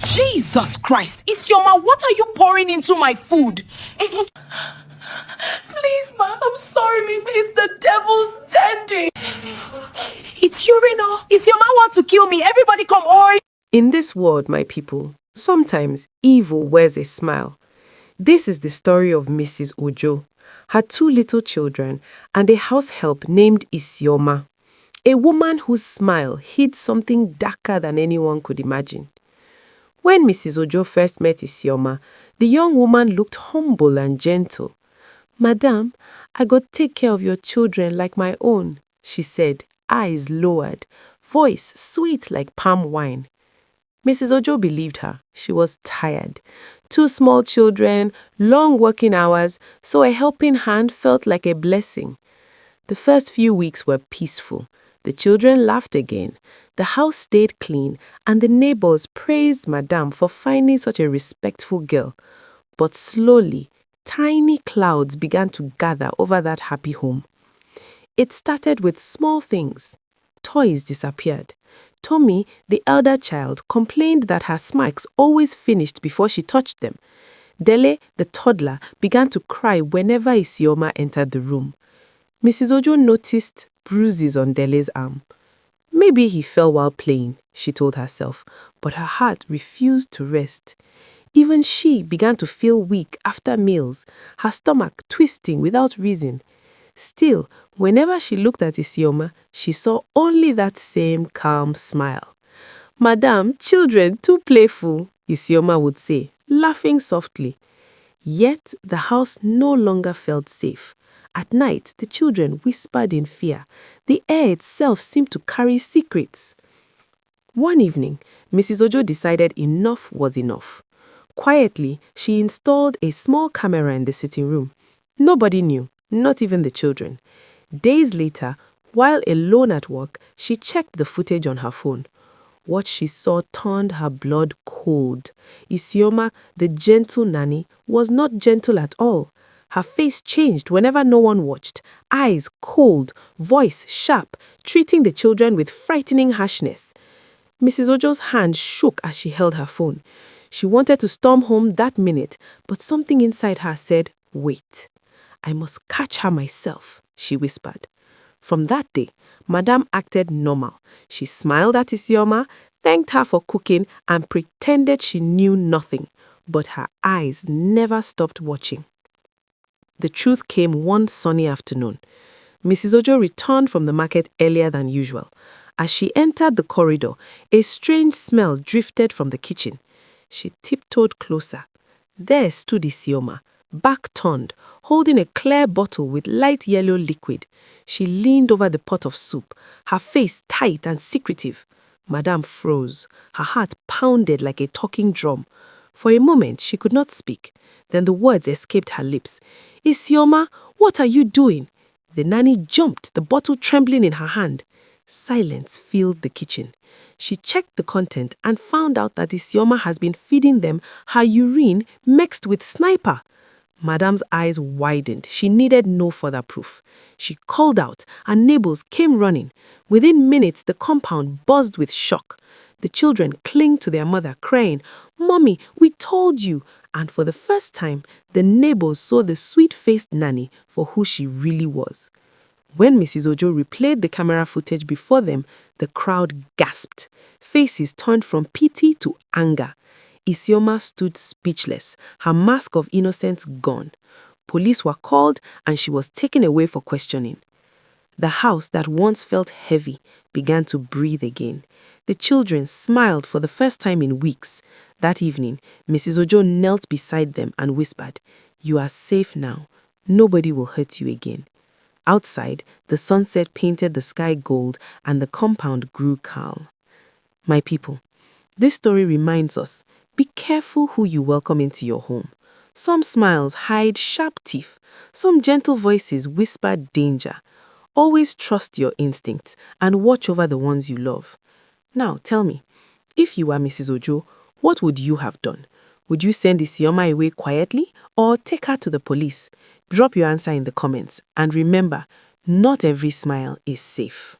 Jesus Christ! Isioma, what are you pouring into my food? Please, ma, I'm sorry, it's the devil's tending. It's urine. Isioma wants to kill me. Everybody come on. In this world, my people, sometimes evil wears a smile. This is the story of Mrs. Ojo, her 2 little children, and a house help named Isioma, a woman whose smile hid something darker than anyone could imagine. When Mrs. Ojo first met Isioma, the young woman looked humble and gentle. "Madam, I go take care of your children like my own," she said, eyes lowered, voice sweet like palm wine. Mrs. Ojo believed her. She was tired. 2 small children, long working hours, so a helping hand felt like a blessing. The first few weeks were peaceful. The children laughed again. The house stayed clean, and the neighbors praised Madame for finding such a respectful girl. But slowly, tiny clouds began to gather over that happy home. It started with small things. Toys disappeared. Tommy, the elder child, complained that her smacks always finished before she touched them. Dele, the toddler, began to cry whenever Isioma entered the room. Mrs. Ojo noticed bruises on Dele's arm. Maybe he fell while playing, she told herself, but her heart refused to rest. Even she began to feel weak after meals, her stomach twisting without reason. Still, whenever she looked at Isioma, she saw only that same calm smile. "Madam, children too playful," Isioma would say, laughing softly. Yet the house no longer felt safe. At night, the children whispered in fear. The air itself seemed to carry secrets. One evening, Mrs. Ojo decided enough was enough. Quietly, she installed a small camera in the sitting room. Nobody knew, not even the children. Days later, while alone at work, she checked the footage on her phone. What she saw turned her blood cold. Isioma, the gentle nanny, was not gentle at all. Her face changed whenever no one watched, eyes cold, voice sharp, treating the children with frightening harshness. Mrs. Ojo's hand shook as she held her phone. She wanted to storm home that minute, but something inside her said, "Wait. I must catch her myself," she whispered. From that day, Madame acted normal. She smiled at Isioma, thanked her for cooking, and pretended she knew nothing. But her eyes never stopped watching. The truth came one sunny afternoon. Mrs. Ojo returned from the market earlier than usual. As she entered the corridor, a strange smell drifted from the kitchen. She tiptoed closer. There stood Isioma, back turned, holding a clear bottle with light yellow liquid. She leaned over the pot of soup, her face tight and secretive. Madame froze. Her heart pounded like a talking drum. For a moment, she could not speak. Then the words escaped her lips. "Isioma, what are you doing?" The nanny jumped, the bottle trembling in her hand. Silence filled the kitchen. She checked the content and found out that Isioma has been feeding them her urine mixed with sniper. Madame's eyes widened. She needed no further proof. She called out, and neighbors came running. Within minutes, the compound buzzed with shock. The children clinged to their mother, crying, "Mommy, we told you." And for the first time, the neighbors saw the sweet-faced nanny for who she really was. When Mrs. Ojo replayed the camera footage before them, the crowd gasped. Faces turned from pity to anger. Isioma stood speechless, her mask of innocence gone. Police were called and she was taken away for questioning. The house that once felt heavy began to breathe again. The children smiled for the first time in weeks. That evening, Mrs. Ojo knelt beside them and whispered, "You are safe now. Nobody will hurt you again." Outside, the sunset painted the sky gold and the compound grew calm. My people, this story reminds us, be careful who you welcome into your home. Some smiles hide sharp teeth. Some gentle voices whisper danger. Always trust your instincts and watch over the ones you love. Now, tell me, if you were Mrs. Ojo, what would you have done? Would you send Isioma away quietly or take her to the police? Drop your answer in the comments. And remember, not every smile is safe.